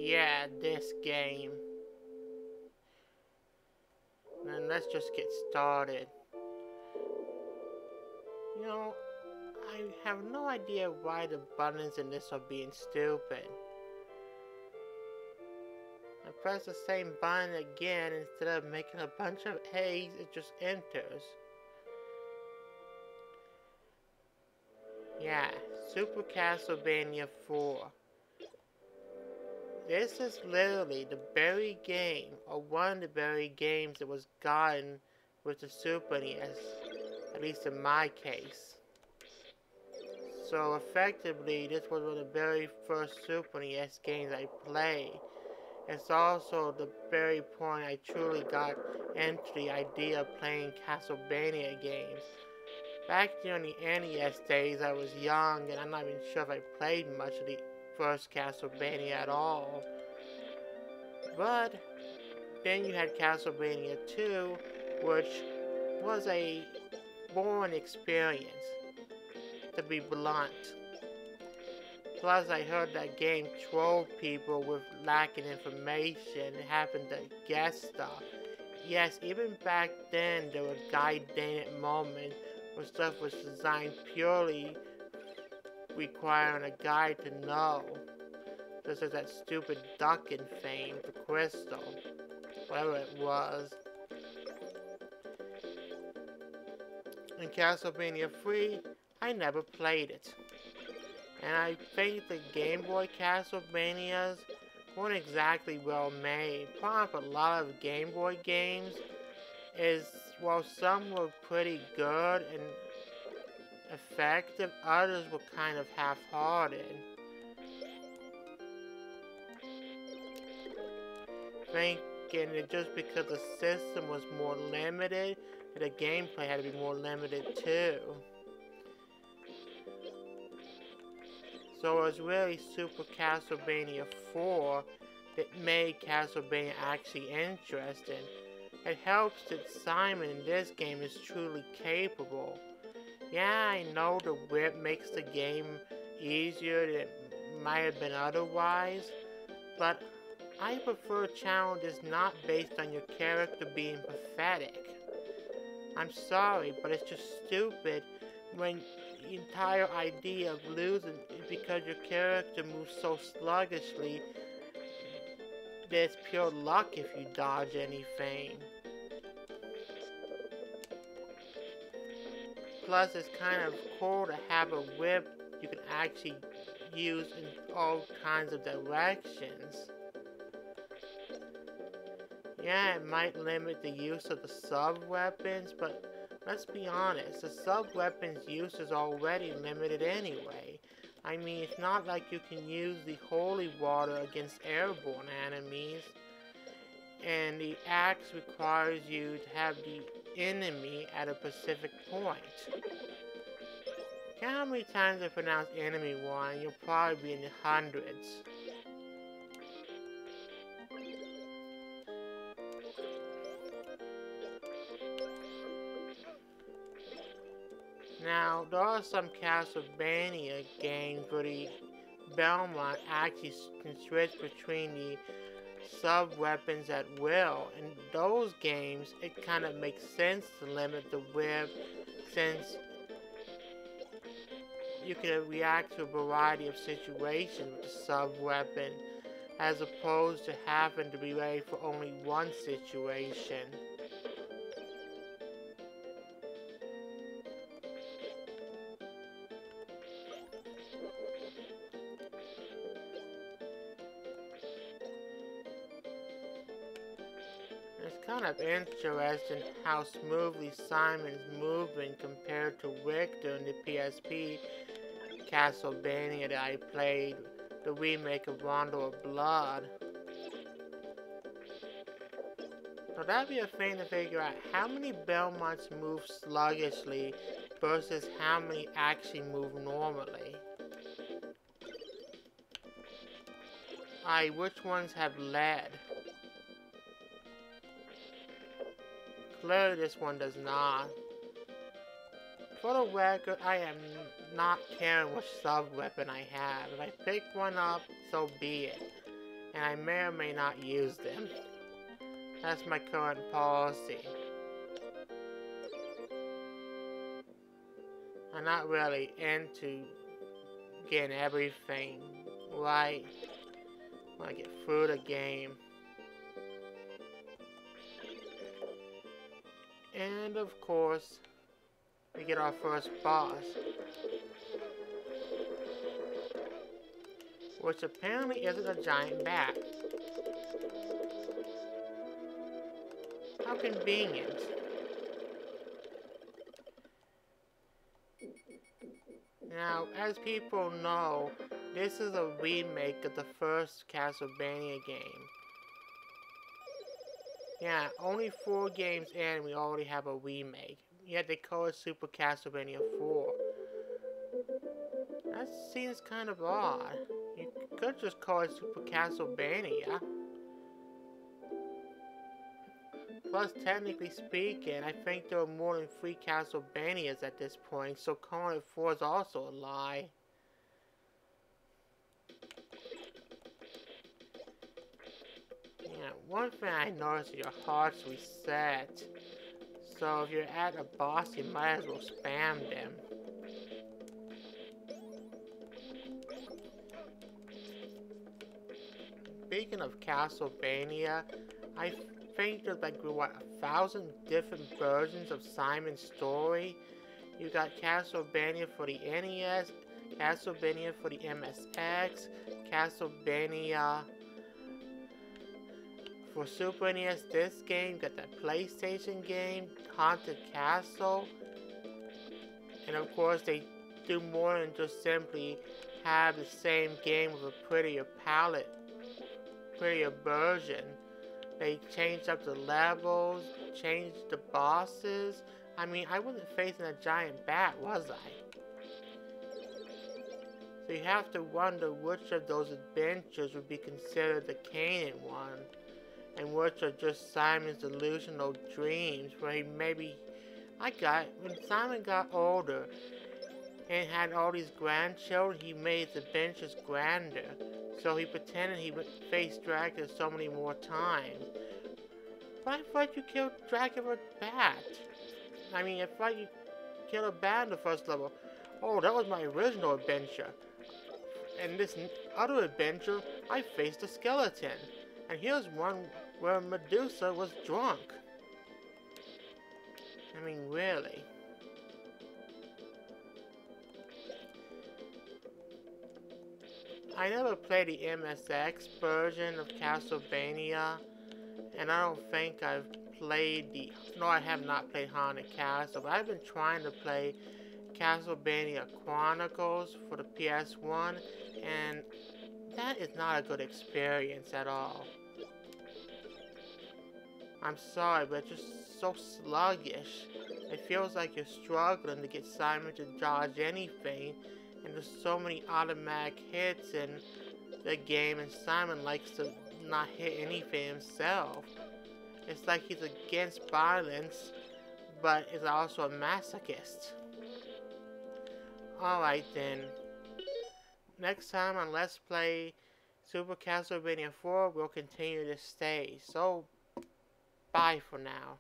Yeah, this game. And let's just get started. You know, I have no idea why the buttons in this are being stupid. I press the same button again instead of making a bunch of A's, it just enters. Yeah, Super Castlevania 4. This is literally the very game, or one of the very games that was gotten with the Super NES, at least in my case. So effectively, this was one of the very first Super NES games I played. It's also the very point I truly got into the idea of playing Castlevania games. Back during the NES days, I was young and I'm not even sure if I played much of the first Castlevania at all. But then you had Castlevania 2, which was a boring experience, to be blunt. Plus, I heard that game trolled people with lacking information and happened to guess stuff. Yes, even back then, there were guide-dated moments where stuff was designed purely requiring a guide to know. Just as that stupid duck in Fame, the crystal, whatever it was. In Castlevania 3, I never played it. And I think the Game Boy Castlevanias weren't exactly well made. Problem with a lot of Game Boy games is, while some were pretty good and effective, others were kind of half-hearted. Thinking that just because the system was more limited, the gameplay had to be more limited too. So it was really Super Castlevania 4 that made Castlevania actually interesting. It helps that Simon in this game is truly capable. Yeah, I know the whip makes the game easier than it might have been otherwise, but I prefer challenges not based on your character being pathetic. I'm sorry, but it's just stupid when the entire idea of losing is because your character moves so sluggishly that it's pure luck if you dodge anything. Plus, it's kind of cool to have a whip you can actually use in all kinds of directions. Yeah, it might limit the use of the sub-weapons, but let's be honest, the sub-weapons use is already limited anyway. I mean, it's not like you can use the holy water against airborne enemies, and the axe requires you to have the enemy at a specific point. Count how many times I pronounce enemy one, you'll probably be in the hundreds. Now, there are some Castlevania games where the Belmont actually can switch between the sub-weapons at will. In those games, it kind of makes sense to limit the whip since you can react to a variety of situations with the sub-weapon as opposed to having to be ready for only one situation. It's kind of interesting how smoothly Simon's moving compared to Richter in the PSP Castlevania that I played, the remake of Rondo of Blood. So that'd be a thing to figure out how many Belmonts move sluggishly versus how many actually move normally. Which ones have lead? Clearly this one does not. For the record, I am not caring which sub-weapon I have. If I pick one up, so be it. and I may or may not use them. That's my current policy. I'm not really into getting everything right when I get through the game. And of course, we get our first boss, which apparently isn't a giant bat. How convenient. Now, as people know, this is a remake of the first Castlevania game. Yeah, only 4 games in, we already have a remake. Yet they call it Super Castlevania 4. That seems kind of odd. You could just call it Super Castlevania. Plus, technically speaking, I think there are more than 3 Castlevanias at this point, so calling it 4 is also a lie. Yeah, one thing I noticed is your hearts reset. So if you're at a boss, you might as well spam them. Speaking of Castlevania, I think there's like, what, 1,000 different versions of Simon's story. You got Castlevania for the NES, Castlevania for the MSX, Castlevania for Super NES, this game, got that PlayStation game, Haunted Castle, and of course they do more than just simply have the same game with a prettier palette, prettier version. They changed up the levels, changed the bosses. I mean, I wasn't facing a giant bat, was I? So you have to wonder which of those adventures would be considered the canon one, and which are just Simon's delusional dreams, where he maybe... when Simon got older and had all these grandchildren, he made his adventures grander. So he pretended he would face Dracula so many more times. But I thought you killed Dracula with a bat. I mean, I thought you killed a bat in the first level. Oh, that was my original adventure. In this other adventure, I faced a skeleton. And here's one where Medusa was drunk. I mean, really. I never played the MSX version of Castlevania, and I don't think I've played no, I have not played Haunted Castle, but I've been trying to play Castlevania Chronicles for the PS1, and that is not a good experience at all. I'm sorry, but it's just so sluggish. It feels like you're struggling to get Simon to dodge anything, and there's so many automatic hits in the game, and Simon likes to not hit anything himself. It's like he's against violence, but is also a masochist. Alright then. Next time on Let's Play Super Castlevania 4, we'll continue this stage. So, bye for now.